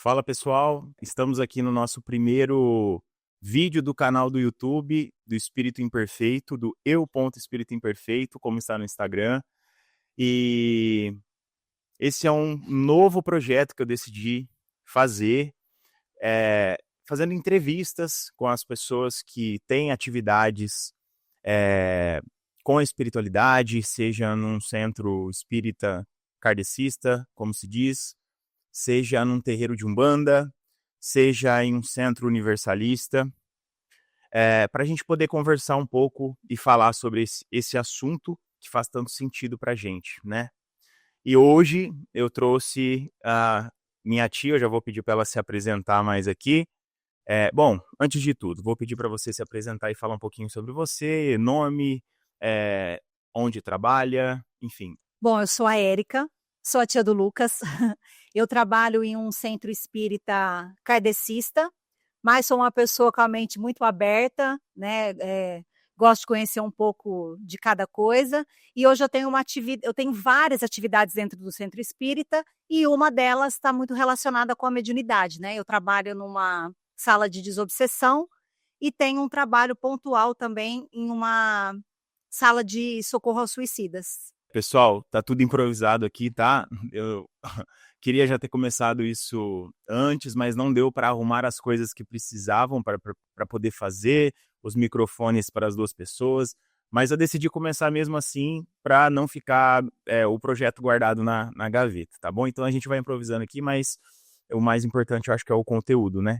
Fala pessoal, estamos aqui no nosso primeiro vídeo do canal do YouTube do Espírito Imperfeito, do eu.espírito imperfeito, como está no Instagram. E esse é um novo projeto que eu decidi fazer, fazendo entrevistas com as pessoas que têm atividades com a espiritualidade, seja num centro espírita kardecista, como se diz, seja num terreiro de Umbanda, seja em um centro universalista, para a gente poder conversar um pouco e falar sobre esse assunto que faz tanto sentido para a gente, né? E hoje eu trouxe a minha tia, eu já vou pedir para ela se apresentar mais aqui. Bom, antes de tudo, vou pedir para você se apresentar e falar um pouquinho sobre você, nome, onde trabalha, enfim. Bom, eu sou a Érica, sou a tia do Lucas. Eu trabalho em um centro espírita kardecista, mas sou uma pessoa com a mente muito aberta, né? Gosto de conhecer um pouco de cada coisa. E hoje eu tenho várias atividades dentro do centro espírita e uma delas está muito relacionada com a mediunidade, né? Eu trabalho numa sala de desobsessão e tenho um trabalho pontual também em uma sala de socorro aos suicidas. Pessoal, tá tudo improvisado aqui, tá? Eu queria já ter começado isso antes, mas não deu para arrumar as coisas que precisavam para poder fazer, os microfones para as duas pessoas, mas eu decidi começar mesmo assim para não ficar o projeto guardado na gaveta, tá bom? Então a gente vai improvisando aqui, mas o mais importante eu acho que é o conteúdo, né?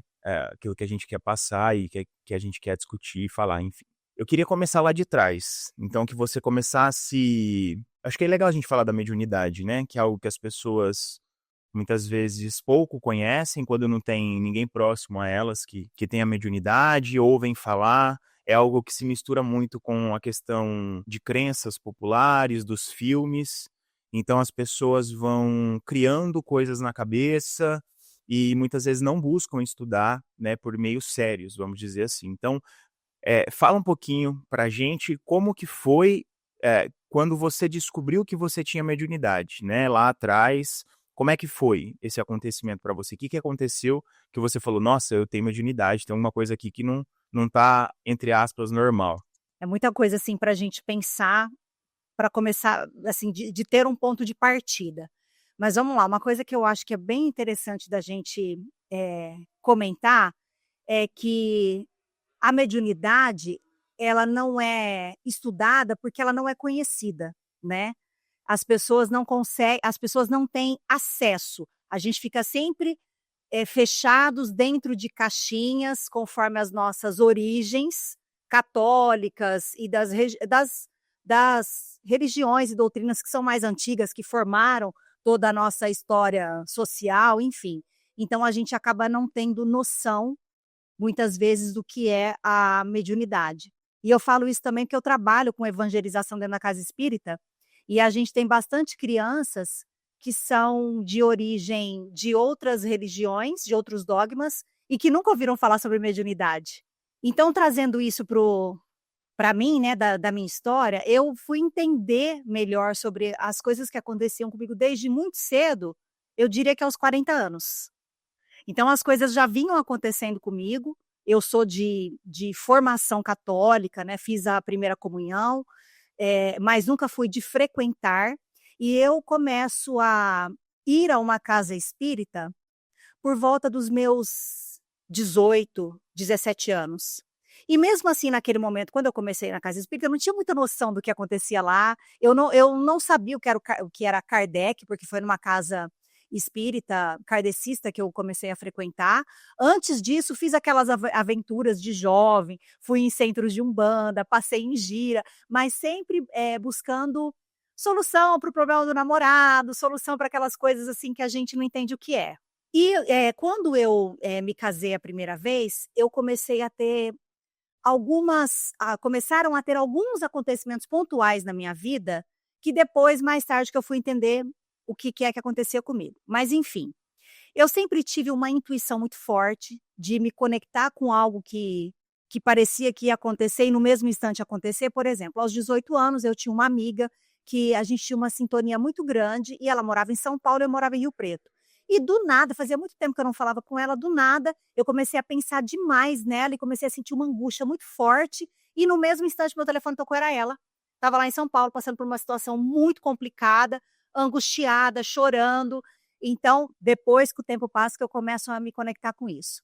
Aquilo que a gente quer passar e que a gente quer discutir e falar, enfim. Eu queria começar lá de trás, então que você começasse. Acho que é legal a gente falar da mediunidade, né? Que é algo que as pessoas muitas vezes pouco conhecem quando não tem ninguém próximo a elas que tem a mediunidade, ouvem falar. É algo que se mistura muito com a questão de crenças populares, dos filmes. Então as pessoas vão criando coisas na cabeça e muitas vezes não buscam estudar, né, por meios sérios, vamos dizer assim. Então, fala um pouquinho pra gente como que foi quando você descobriu que você tinha mediunidade, né, lá atrás. Como é que foi esse acontecimento para você? O que aconteceu que você falou, nossa, eu tenho mediunidade, tem alguma coisa aqui que não tá, entre aspas, normal? É muita coisa, assim, para a gente pensar, para começar, assim, de ter um ponto de partida. Mas vamos lá, uma coisa que eu acho que é bem interessante da gente, comentar, é que a mediunidade, ela não é estudada, porque ela não é conhecida, né. As pessoas não têm acesso. A gente fica sempre, fechados dentro de caixinhas, conforme as nossas origens católicas e das religiões e doutrinas que são mais antigas, que formaram toda a nossa história social, enfim. Então a gente acaba não tendo noção, muitas vezes, do que é a mediunidade. E eu falo isso também porque eu trabalho com evangelização dentro da casa espírita, e a gente tem bastante crianças que são de origem de outras religiões, de outros dogmas, e que nunca ouviram falar sobre mediunidade. Então, trazendo isso para mim, né, da minha história, eu fui entender melhor sobre as coisas que aconteciam comigo desde muito cedo, eu diria que aos 40 anos. Então as coisas já vinham acontecendo comigo, eu sou de formação católica, né, fiz a primeira comunhão, mas nunca fui de frequentar, e eu começo a ir a uma casa espírita por volta dos meus 18, 17 anos. E mesmo assim, naquele momento, quando eu comecei na casa espírita, eu não tinha muita noção do que acontecia lá, eu não sabia o que era Kardec, porque foi numa casa espírita kardecista que eu comecei a frequentar. Antes disso, fiz aquelas aventuras de jovem, fui em centros de umbanda, passei em gira, mas sempre, buscando solução para o problema do namorado, solução para aquelas coisas, assim, que a gente não entende o que é. E, quando eu, me casei a primeira vez, eu comecei a ter começaram a ter alguns acontecimentos pontuais na minha vida, que depois, mais tarde, que eu fui entender o que é que acontecia comigo. Mas enfim, eu sempre tive uma intuição muito forte de me conectar com algo que parecia que ia acontecer e no mesmo instante acontecer. Por exemplo, aos 18 anos eu tinha uma amiga que a gente tinha uma sintonia muito grande e ela morava em São Paulo e eu morava em Rio Preto. E do nada, fazia muito tempo que eu não falava com ela, do nada, eu comecei a pensar demais nela e comecei a sentir uma angústia muito forte, e no mesmo instante meu telefone tocou, era ela. Estava lá em São Paulo, passando por uma situação muito complicada, angustiada, chorando. Então, depois que o tempo passa, que eu começo a me conectar com isso.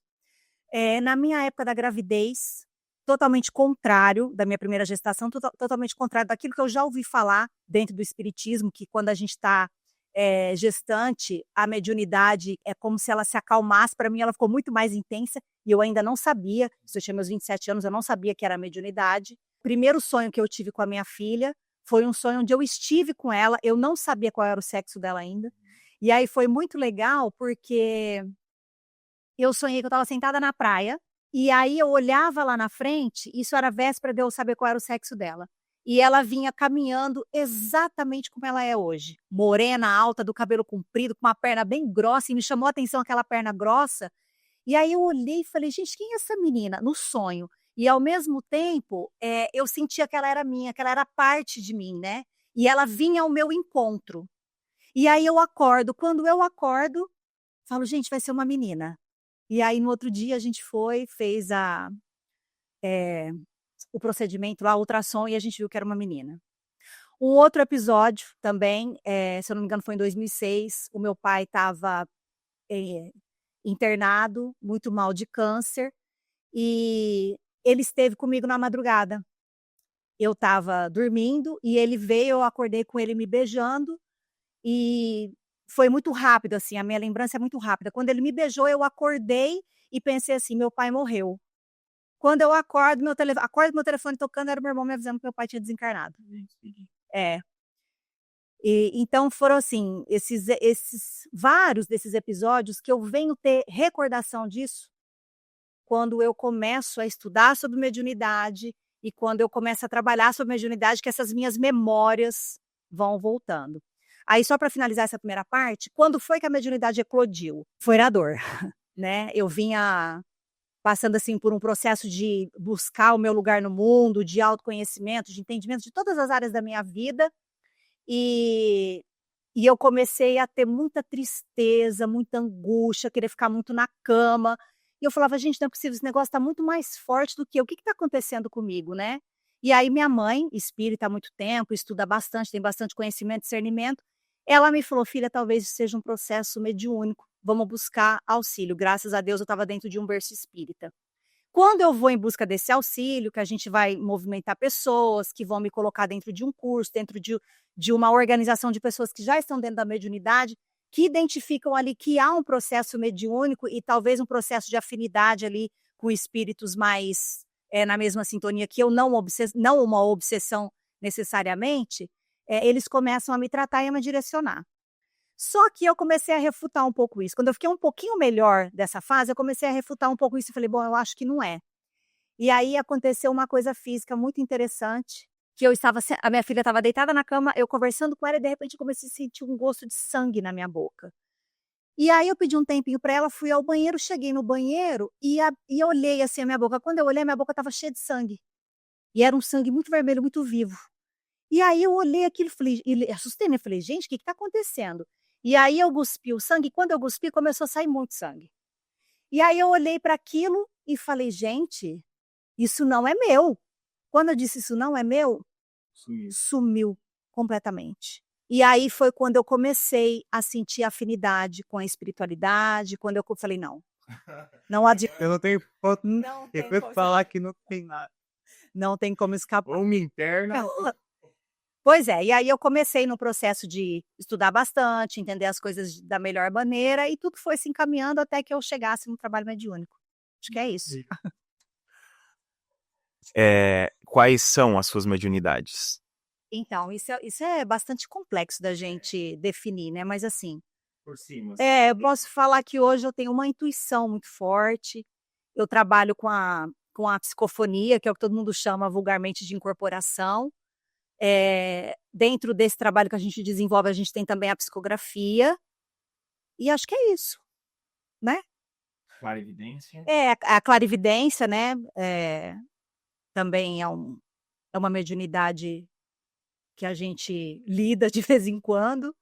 Na minha época da gravidez, totalmente contrário da minha primeira gestação, totalmente contrário daquilo que eu já ouvi falar dentro do espiritismo, que quando a gente está gestante, a mediunidade é como se ela se acalmasse. Para mim, ela ficou muito mais intensa e eu ainda não sabia. Se eu tinha meus 27 anos, eu não sabia que era mediunidade. O primeiro sonho que eu tive com a minha filha foi um sonho onde eu estive com ela, eu não sabia qual era o sexo dela ainda. E aí foi muito legal, porque eu sonhei que eu estava sentada na praia, e aí eu olhava lá na frente, isso era véspera de eu saber qual era o sexo dela. E ela vinha caminhando exatamente como ela é hoje. Morena, alta, do cabelo comprido, com uma perna bem grossa, e me chamou a atenção aquela perna grossa. E aí eu olhei e falei: "Gente, quem é essa menina?", no sonho. E ao mesmo tempo, eu sentia que ela era minha, que ela era parte de mim, né. E ela vinha ao meu encontro. E aí eu acordo, quando eu acordo, falo: "Gente, vai ser uma menina". E aí no outro dia a gente foi, fez eh, o procedimento lá, o ultrassom, e a gente viu que era uma menina. Um outro episódio também, se eu não me engano foi em 2006, o meu pai estava, internado, muito mal de câncer, e ele esteve comigo na madrugada. Eu estava dormindo e ele veio, eu acordei com ele me beijando, e foi muito rápido, assim, a minha lembrança é muito rápida. Quando ele me beijou, eu acordei e pensei assim: "Meu pai morreu". Quando eu acordo, meu telefone tocando, era o meu irmão me avisando que meu pai tinha desencarnado. É. E então foram, assim, esses vários desses episódios que eu venho ter recordação disso, quando eu começo a estudar sobre mediunidade e quando eu começo a trabalhar sobre mediunidade, que essas minhas memórias vão voltando. Aí, só para finalizar essa primeira parte, quando foi que a mediunidade eclodiu? Foi na dor, né. Eu vinha passando, assim, por um processo de buscar o meu lugar no mundo, de autoconhecimento, de entendimento de todas as áreas da minha vida, e eu comecei a ter muita tristeza, muita angústia, querer ficar muito na cama, e eu falava: "Gente, não é possível, esse negócio está muito mais forte do que eu, o que está acontecendo comigo, né?". E aí minha mãe, espírita há muito tempo, estuda bastante, tem bastante conhecimento, discernimento, ela me falou: "Filha, talvez isso seja um processo mediúnico, vamos buscar auxílio". Graças a Deus eu estava dentro de um berço espírita. Quando eu vou em busca desse auxílio, que a gente vai movimentar pessoas, que vão me colocar dentro de um curso, dentro de uma organização de pessoas que já estão dentro da mediunidade, que identificam ali que há um processo mediúnico e talvez um processo de afinidade ali com espíritos mais, na mesma sintonia que eu, não uma obsessão necessariamente, eles começam a me tratar e a me direcionar. Só que eu comecei a refutar um pouco isso. Quando eu fiquei um pouquinho melhor dessa fase, eu comecei a refutar um pouco isso e falei: "Bom, eu acho que não é". E aí aconteceu uma coisa física muito interessante, que eu estava a minha filha estava deitada na cama, eu conversando com ela, e de repente eu comecei a sentir um gosto de sangue na minha boca. E aí eu pedi um tempinho para ela, fui ao banheiro, cheguei no banheiro e olhei, assim, a minha boca. Quando eu olhei, minha boca estava cheia de sangue. E era um sangue muito vermelho, muito vivo. E aí eu olhei aquilo e falei, assustei, né, falei: "Gente, o que está acontecendo?". E aí eu cuspi o sangue, e quando eu cuspi, começou a sair muito sangue. E aí eu olhei para aquilo e falei: "Gente, isso não é meu". Quando eu disse: "Isso não é meu", Sumiu. sumiu completamente. E aí foi quando eu comecei a sentir afinidade com a espiritualidade, quando eu falei: "Não, não adianta, Eu não tenho foto. não Eu tem fui como falar que não tem nada. não tem como escapar". Ou uma interna. Pois é, e aí eu comecei no processo de estudar bastante, entender as coisas da melhor maneira, e tudo foi se encaminhando até que eu chegasse no trabalho mediúnico. Acho que é isso. Quais são as suas mediunidades? Então, isso é bastante complexo da gente definir, né, mas assim, Por cima, assim. eu posso falar que hoje eu tenho uma intuição muito forte, eu trabalho com a psicofonia, que é o que todo mundo chama vulgarmente de incorporação. Dentro desse trabalho que a gente desenvolve, a gente tem também a psicografia, e acho que é isso, né. Clarividência. A clarividência, né, também é uma mediunidade que a gente lida de vez em quando.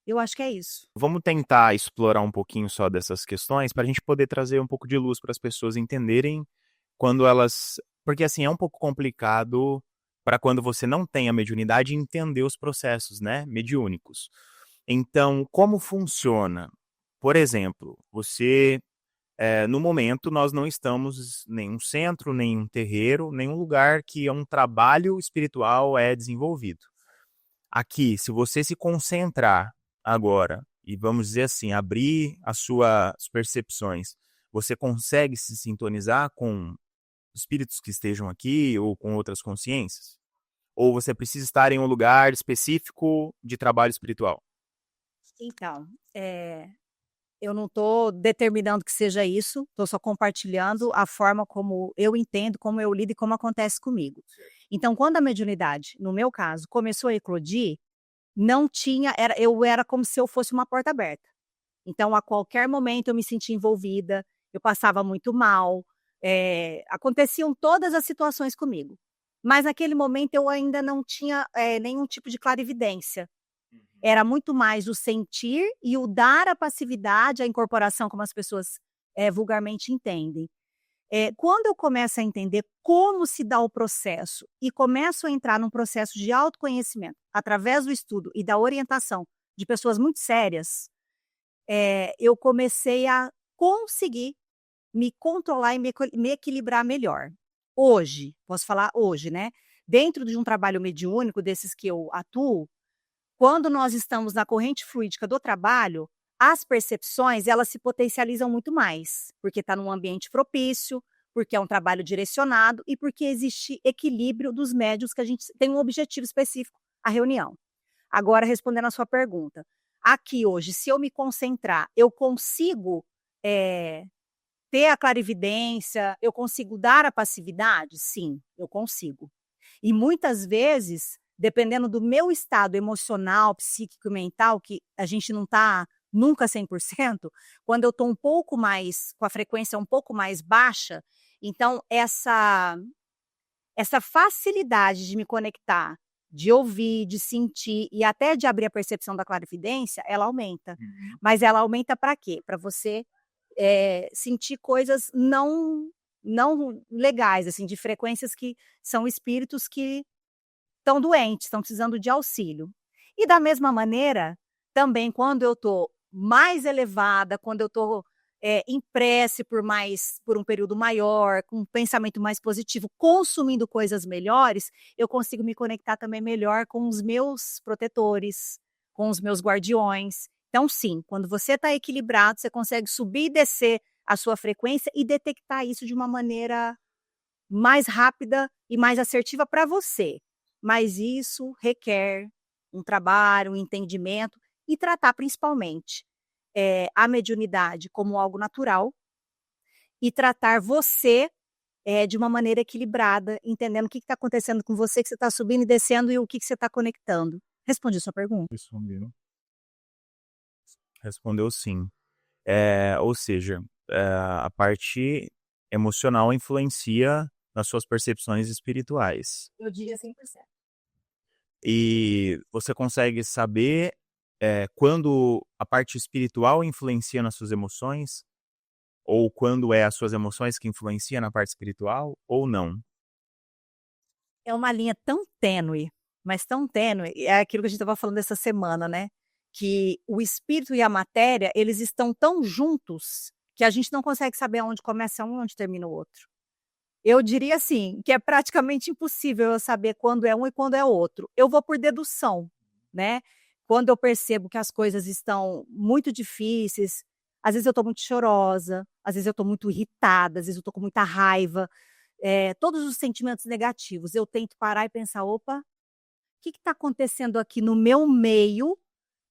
Eu acho que é isso. Vamos tentar explorar um pouquinho só dessas questões para a gente poder trazer um pouco de luz para as pessoas entenderem quando elas. Porque assim, é um pouco complicado para quando você não tem a mediunidade entender os processos, né, mediúnicos. Então, como funciona? Por exemplo, você, no momento, nós não estamos em nenhum centro, nenhum terreiro, nenhum lugar que um trabalho espiritual é desenvolvido. Aqui, se você se concentrar agora e vamos dizer assim, abrir as suas percepções, você consegue se sintonizar com espíritos que estejam aqui ou com outras consciências? Ou você precisa estar em um lugar específico de trabalho espiritual? Então, eu não estou determinando que seja isso, estou só compartilhando a forma como eu entendo, como eu lido e como acontece comigo. Então, quando a mediunidade, no meu caso, começou a eclodir, não tinha, eu era como se eu fosse uma porta aberta. Então, a qualquer momento eu me sentia envolvida, eu passava muito mal, aconteciam todas as situações comigo. Mas naquele momento eu ainda não tinha nenhum tipo de clarividência. Era muito mais o sentir e o dar a passividade, a incorporação, como as pessoas vulgarmente entendem. Quando eu começo a entender como se dá o processo e começo a entrar num processo de autoconhecimento, através do estudo e da orientação de pessoas muito sérias, eu comecei a conseguir me controlar e me equilibrar melhor. Hoje, posso falar hoje, né, dentro de um trabalho mediúnico desses que eu atuo, quando nós estamos na corrente fluídica do trabalho, as percepções elas se potencializam muito mais, porque está num ambiente propício, porque é um trabalho direcionado e porque existe equilíbrio dos médios que a gente tem um objetivo específico, a reunião. Agora, respondendo a sua pergunta, aqui hoje, se eu me concentrar, eu consigo ter a clarividência, eu consigo dar a passividade? Sim, eu consigo. E muitas vezes, dependendo do meu estado emocional, psíquico e mental, que a gente não está nunca 100%, quando eu estou um pouco mais, com a frequência um pouco mais baixa, então essa facilidade de me conectar, de ouvir, de sentir e até de abrir a percepção da clarividência, ela aumenta. Mas ela aumenta para quê? Para você sentir coisas não legais, assim, de frequências que são espíritos que estão doentes, estão precisando de auxílio. E da mesma maneira, também quando eu estou mais elevada, quando eu estou em prece por um período maior, com um pensamento mais positivo, consumindo coisas melhores, eu consigo me conectar também melhor com os meus protetores, com os meus guardiões. Então, sim, quando você está equilibrado, você consegue subir e descer a sua frequência e detectar isso de uma maneira mais rápida e mais assertiva para você. Mas isso requer um trabalho, um entendimento e tratar principalmente a mediunidade como algo natural e tratar você de uma maneira equilibrada, entendendo o que está acontecendo com você, que você está subindo e descendo e o que você está conectando. Respondi a sua pergunta? Respondeu. Respondeu sim. Ou seja, a parte emocional influencia nas suas percepções espirituais. Eu diria 100%. E você consegue saber quando a parte espiritual influencia nas suas emoções? Ou quando é as suas emoções que influenciam na parte espiritual, ou não? É uma linha tão tênue, mas tão tênue, é aquilo que a gente estava falando essa semana, né, que o espírito e a matéria, eles estão tão juntos, que a gente não consegue saber aonde começa um e onde termina o outro. Eu diria assim, que é praticamente impossível eu saber quando é um e quando é outro. Eu vou por dedução, né. Quando eu percebo que as coisas estão muito difíceis, às vezes eu estou muito chorosa, às vezes eu estou muito irritada, às vezes eu estou com muita raiva, todos os sentimentos negativos, eu tento parar e pensar: "Opa, o que está acontecendo aqui no meu meio,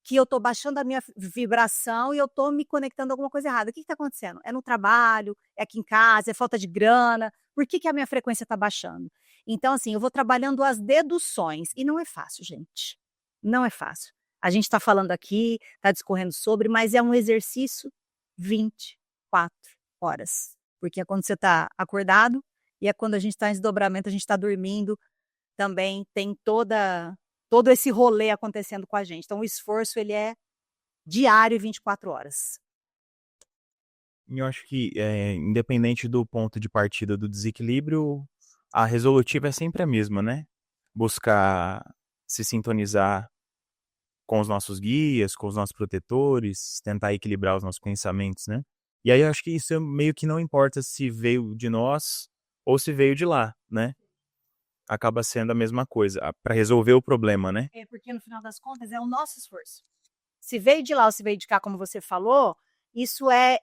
que eu estou baixando a minha vibração e eu estou me conectando a alguma coisa errada. O que está acontecendo? É no trabalho? É aqui em casa? É falta de grana? Por que a minha frequência está baixando?". Então, assim, eu vou trabalhando as deduções e não é fácil, gente. Não é fácil. A gente está falando aqui, está discorrendo sobre, mas é um exercício 24 horas. Porque é quando você está acordado e é quando a gente está em desdobramento, a gente está dormindo, também tem todo esse rolê acontecendo com a gente. Então o esforço ele é diário e 24 horas. Eu acho que, independente do ponto de partida do desequilíbrio, a resolutiva é sempre a mesma, né? Buscar se sintonizar com os nossos guias, com os nossos protetores, tentar equilibrar os nossos pensamentos, né? E aí eu acho que isso meio que não importa se veio de nós ou se veio de lá, né? Acaba sendo a mesma coisa, para resolver o problema, né? É porque no final das contas é o nosso esforço. Se veio de lá ou se veio de cá, como você falou, isso é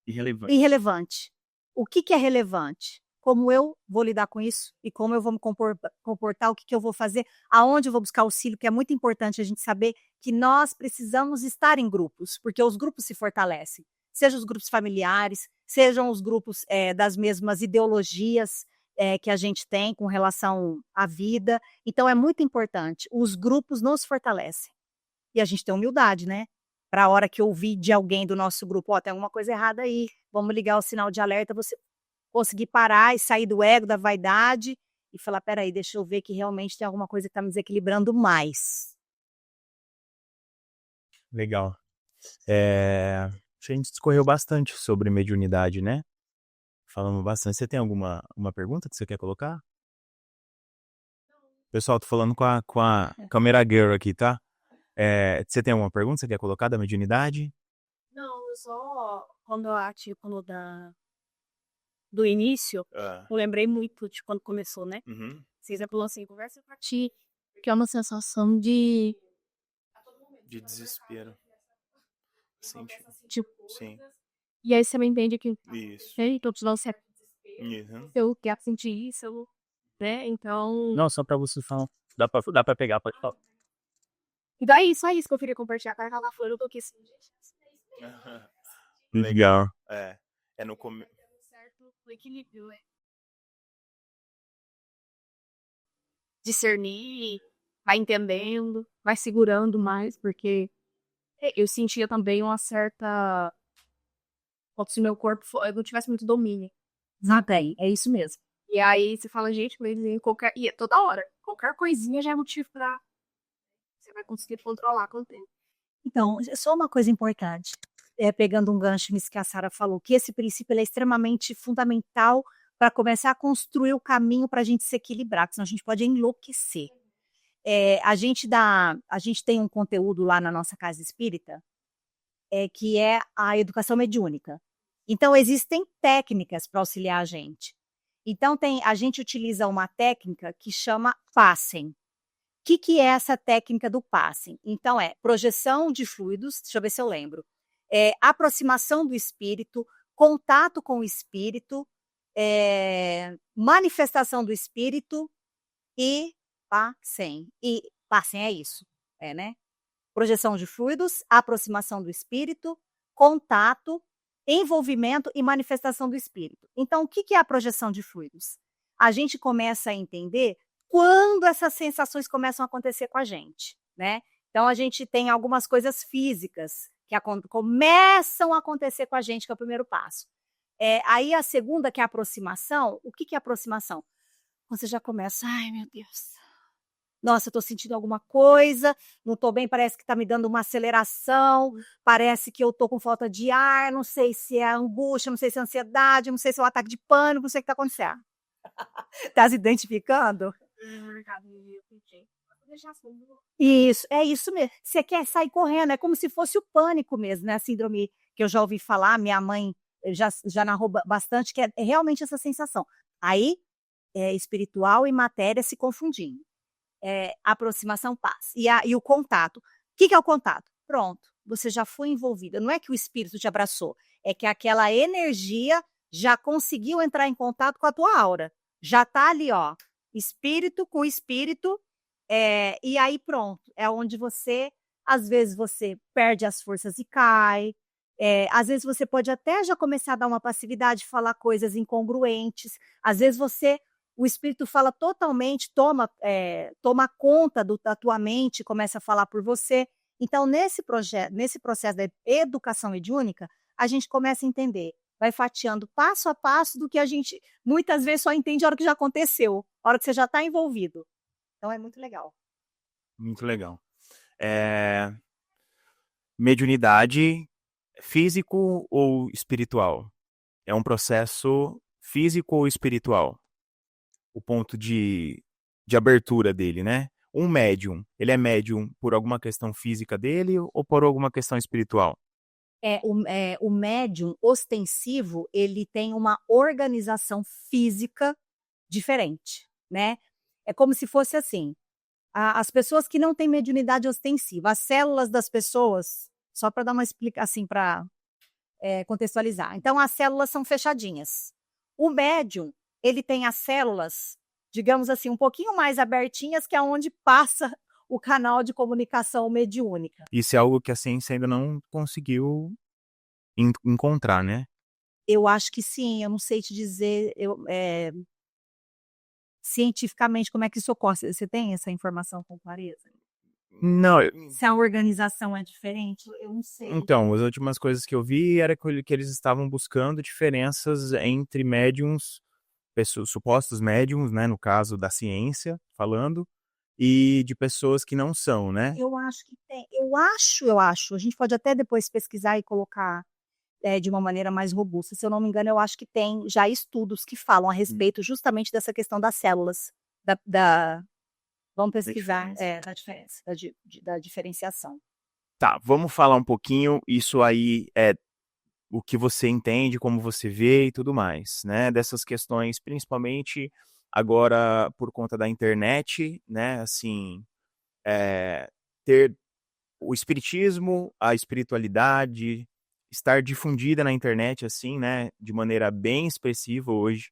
irrelevante. O que é relevante? Como eu vou lidar com isso e como eu vou me comportar, o que eu vou fazer, aonde eu vou buscar auxílio, que é muito importante a gente saber que nós precisamos estar em grupos, porque os grupos se fortalecem, sejam os grupos familiares, sejam os grupos das mesmas ideologias que a gente tem com relação à vida. Então é muito importante, os grupos nos fortalecem. E a gente tem humildade, né? Para a hora que ouvir de alguém do nosso grupo, ó, tem alguma coisa errada aí, vamos ligar o sinal de alerta, você conseguir parar e sair do ego, da vaidade e falar, peraí, deixa eu ver que realmente tem alguma coisa que está me desequilibrando mais. Legal. A gente discorreu bastante sobre mediunidade, né? Falamos bastante. Você tem alguma pergunta que você quer colocar? Pessoal, tô falando com a Camera Girl aqui, tá? Você tem alguma pergunta que você quer colocar da mediunidade? Não, eu só quando a Ati falou do início, eu lembrei muito de quando começou, né? Vocês falou assim, conversa com a Ti, que é uma sensação de desespero. tipo, Sim. e aí você me entende que Isso. todos nós eu quero sentir isso, né? Então. Não, só pra você falar. Dá pra pegar, pode falar. E daí, só isso que eu queria compartilhar com a Carla Flor, eu tô aqui assim, gente. Legal. É no começo. Certo equilíbrio, discernir, vai entendendo, vai segurando mais, porque eu sentia também uma certa. Como se meu corpo eu não tivesse muito domínio. Exatamente, é isso mesmo. E aí você fala, gente, mas qualquer. E toda hora, qualquer coisinha já é motivo pra. Você vai conseguir controlar com o tempo. Então, só uma coisa importante, pegando um gancho nisso que a Sara falou, que esse princípio ele é extremamente fundamental para começar a construir o caminho para a gente se equilibrar, porque senão a gente pode enlouquecer. A gente tem um conteúdo lá na nossa casa espírita, que é a educação mediúnica. Então, existem técnicas para auxiliar a gente. Então, a gente utiliza uma técnica que chama passing. O que é essa técnica do passing? Então, projeção de fluidos, deixa eu ver se eu lembro, aproximação do espírito, contato com o espírito, manifestação do espírito e passing. E passing é isso, né? Projeção de fluidos, aproximação do espírito, contato, envolvimento e manifestação do espírito. Então, o que é a projeção de fluidos? A gente começa a entender quando essas sensações começam a acontecer com a gente, né? Então, a gente tem algumas coisas físicas que começam a acontecer com a gente, que é o primeiro passo. Aí, a segunda, que é a aproximação. O que é aproximação? Você já começa, ai, meu Deus, nossa, eu tô sentindo alguma coisa, não tô bem, parece que tá me dando uma aceleração, parece que eu tô com falta de ar, não sei se é angústia, não sei se é ansiedade, não sei se é um ataque de pânico, não sei o que tá acontecendo. Tá se identificando? Isso, é isso mesmo. Você quer sair correndo, é como se fosse o pânico mesmo, né? A síndrome que eu já ouvi falar, minha mãe já narrou bastante, que é realmente essa sensação. Aí, espiritual e matéria se confundindo. Aproximação, paz. E o contato. O que é o contato? Pronto, você já foi envolvida. Não é que o espírito te abraçou, é que aquela energia já conseguiu entrar em contato com a tua aura. Já está ali, ó, espírito com espírito, e aí pronto. É onde às vezes você perde as forças e cai, às vezes você pode até já começar a dar uma passividade, falar coisas incongruentes, às vezes o espírito fala totalmente, toma conta da tua mente, começa a falar por você. Então, nesse processo da educação mediúnica, a gente começa a entender, vai fatiando passo a passo do que a gente muitas vezes só entende a hora que já aconteceu, a hora que você já está envolvido. Então, é muito legal. Muito legal. mediunidade físico ou espiritual? É um processo físico ou espiritual? O ponto de abertura dele, né? Um médium, ele é médium por alguma questão física dele ou por alguma questão espiritual? O médium ostensivo, ele tem uma organização física diferente, né? É como se fosse assim, as pessoas que não têm mediunidade ostensiva, as células das pessoas, só para dar uma explicação, assim, para contextualizar. Então, as células são fechadinhas. O médium, ele tem as células, digamos assim, um pouquinho mais abertinhas, que é onde passa o canal de comunicação mediúnica. Isso é algo que a ciência ainda não conseguiu encontrar, né? Eu acho que sim, eu não sei te dizer cientificamente como é que isso ocorre. Você tem essa informação com clareza? Não. Se a organização é diferente, eu não sei. Então, as últimas coisas que eu vi era que eles estavam buscando diferenças entre médiums, supostos médiums, né, no caso da ciência, falando, e de pessoas que não são, né? Eu acho que tem. Eu acho. A gente pode até depois pesquisar e colocar de uma maneira mais robusta. Se eu não me engano, eu acho que tem já estudos que falam a respeito justamente dessa questão das células, vamos pesquisar, da diferença, da diferenciação. Tá, vamos falar um pouquinho, isso aí é o que você entende, como você vê e tudo mais, né? Dessas questões, principalmente agora por conta da internet, né? Assim, ter o espiritismo, a espiritualidade, estar difundida na internet, assim, né? De maneira bem expressiva hoje.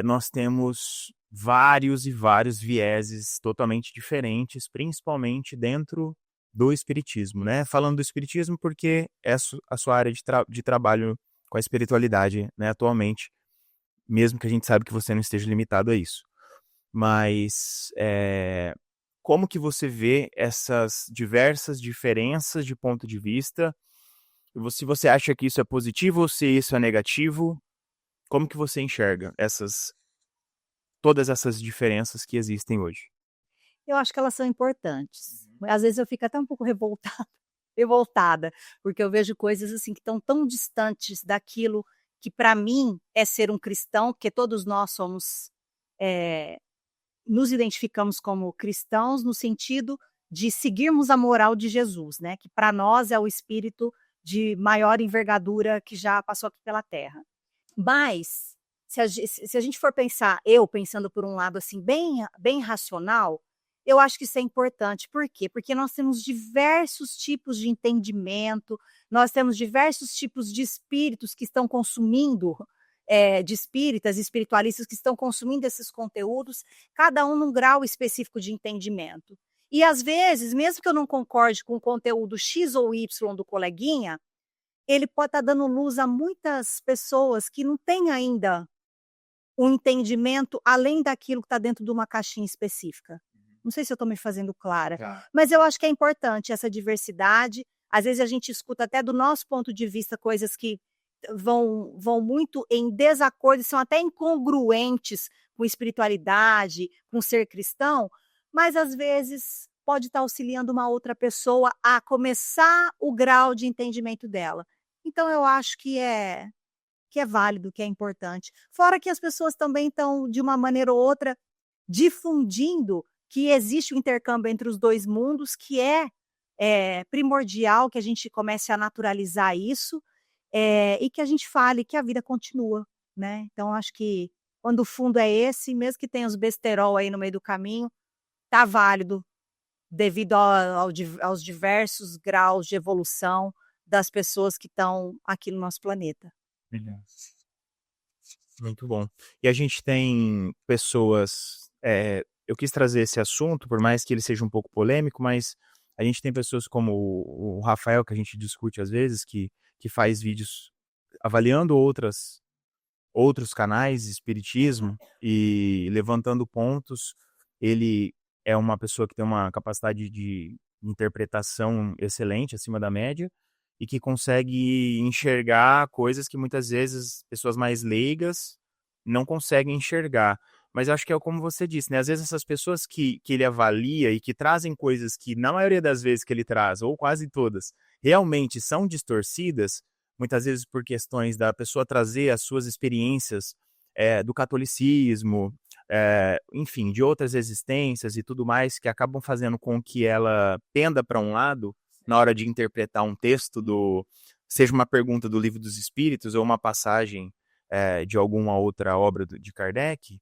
Nós temos vários e vários vieses totalmente diferentes, principalmente dentro do espiritismo, né? Falando do espiritismo porque é a sua área de trabalho com a espiritualidade, né, atualmente, mesmo que a gente saiba que você não esteja limitado a isso. Mas como que você vê essas diversas diferenças de ponto de vista? Se você acha que isso é positivo ou se isso é negativo, como que você enxerga todas essas diferenças que existem hoje? Eu acho que elas são importantes. Às vezes eu fico até um pouco revoltada, porque eu vejo coisas assim que estão tão distantes daquilo que para mim é ser um cristão, porque todos nós somos, nos identificamos como cristãos no sentido de seguirmos a moral de Jesus, né? Que para nós é o espírito de maior envergadura que já passou aqui pela Terra. Mas se a gente for pensar, eu pensando por um lado assim bem racional, eu acho que isso é importante. Por quê? Porque nós temos diversos tipos de entendimento, nós temos diversos tipos de espíritos que estão consumindo, de espíritas, espiritualistas que estão consumindo esses conteúdos, cada um num grau específico de entendimento. E às vezes, mesmo que eu não concorde com o conteúdo X ou Y do coleguinha, ele pode estar dando luz a muitas pessoas que não têm ainda um entendimento além daquilo que está dentro de uma caixinha específica. Não sei se eu estou me fazendo clara, mas eu acho que é importante essa diversidade. Às vezes a gente escuta até do nosso ponto de vista coisas que vão muito em desacordo e são até incongruentes com espiritualidade, com ser cristão, mas às vezes pode estar auxiliando uma outra pessoa a começar o grau de entendimento dela. Então eu acho que é válido, que é importante. Fora que as pessoas também estão, de uma maneira ou outra, difundindo que existe o intercâmbio entre os dois mundos, que é primordial que a gente comece a naturalizar isso, e que a gente fale que a vida continua, né? Então, acho que quando o fundo é esse, mesmo que tenha os besterol aí no meio do caminho, tá válido, devido aos diversos graus de evolução das pessoas que estão aqui no nosso planeta. Muito bom. E a gente tem pessoas. Eu quis trazer esse assunto, por mais que ele seja um pouco polêmico, mas a gente tem pessoas como o Rafael, que a gente discute às vezes, que faz vídeos avaliando outros canais de espiritismo e levantando pontos. Ele é uma pessoa que tem uma capacidade de interpretação excelente, acima da média, e que consegue enxergar coisas que muitas vezes pessoas mais leigas não conseguem enxergar. mas eu acho que é como você disse, né? Às vezes essas pessoas que ele avalia e que trazem coisas que, na maioria das vezes que ele traz, ou quase todas, realmente são distorcidas, muitas vezes por questões da pessoa trazer as suas experiências do catolicismo, enfim, de outras existências e tudo mais, que acabam fazendo com que ela penda para um lado na hora de interpretar um texto seja uma pergunta do Livro dos Espíritos ou uma passagem de alguma outra obra de Kardec,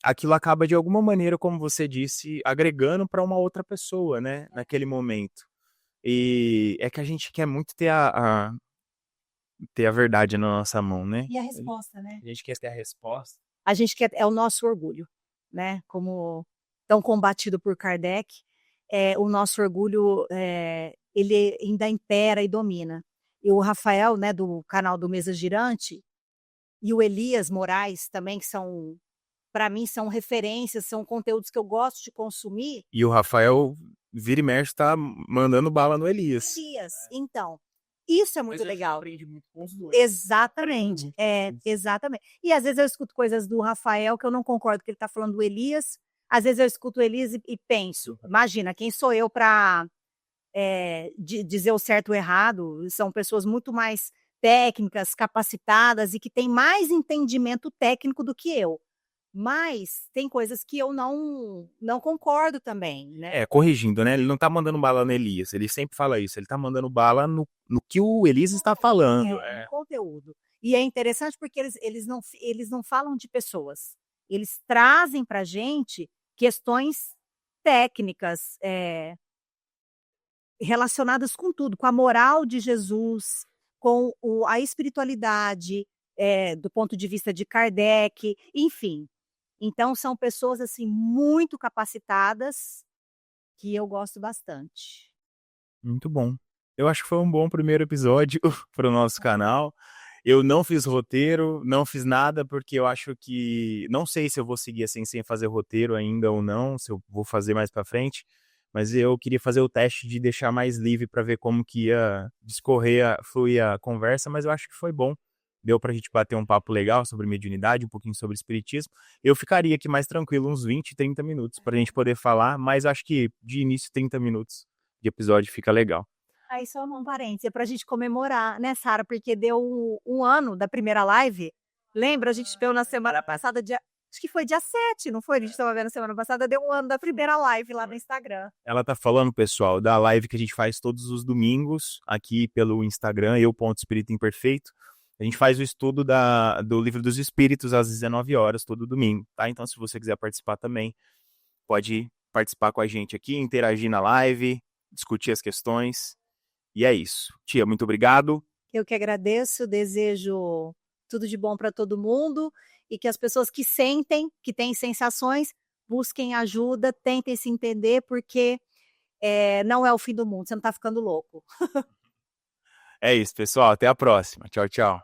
aquilo acaba de alguma maneira, como você disse, agregando para uma outra pessoa, né, naquele momento. E é que a gente quer muito ter a verdade na nossa mão, né? E a resposta, né? A gente quer ter a resposta. A gente quer, é o nosso orgulho, né? Como tão combatido por Kardec, o nosso orgulho, ele ainda impera e domina. E o Rafael, né, do canal do Mesa Girante, e o Elias Moraes também, que são, para mim, são referências, são conteúdos que eu gosto de consumir. E o Rafael vira e mexe tá mandando bala no Elias. Então, isso é muito legal. Aprende muito com os dois. Exatamente, exatamente. E às vezes eu escuto coisas do Rafael que eu não concordo que ele está falando do Elias, às vezes eu escuto o Elias e penso, imagina, quem sou eu para dizer o certo ou o errado? São pessoas muito mais técnicas, capacitadas e que têm mais entendimento técnico do que eu. Mas tem coisas que eu não concordo também, né? Corrigindo, né? Ele não tá mandando bala no Elias, ele sempre fala isso, ele tá mandando bala no que o Elias está falando. No conteúdo. E é interessante porque eles não falam de pessoas, eles trazem pra gente questões técnicas, relacionadas com tudo, com a moral de Jesus, com a espiritualidade, do ponto de vista de Kardec, enfim. Então são pessoas, assim, muito capacitadas, que eu gosto bastante. Muito bom. Eu acho que foi um bom primeiro episódio para o nosso canal. Eu não fiz roteiro, não fiz nada, porque eu acho que... Não sei se eu vou seguir assim sem fazer roteiro ainda ou não, se eu vou fazer mais para frente, mas eu queria fazer o teste de deixar mais livre para ver como que ia fluir a conversa, mas eu acho que foi bom. Deu pra gente bater um papo legal sobre mediunidade, um pouquinho sobre espiritismo. Eu ficaria aqui mais tranquilo, uns 20, 30 minutos, pra gente poder falar, mas acho que de início 30 minutos de episódio fica legal. Aí só um parênteses, é pra gente comemorar, né, Sara? Porque deu um ano da primeira live. Lembra? A gente viu na semana passada, acho que foi dia 7, não foi? A gente estava vendo semana passada, deu um ano da primeira live lá no Instagram. Ela tá falando, pessoal, da live que a gente faz todos os domingos, aqui pelo Instagram, eu.espírito imperfeito. A gente faz o estudo do Livro dos Espíritos às 19 horas, todo domingo, tá? Então, se você quiser participar também, pode participar com a gente aqui, interagir na live, discutir as questões. E é isso. Tia, muito obrigado. Eu que agradeço, desejo tudo de bom para todo mundo e que as pessoas que sentem, que têm sensações, busquem ajuda, tentem se entender, porque não é o fim do mundo, você não está ficando louco. É isso, pessoal. Até a próxima. Tchau, tchau.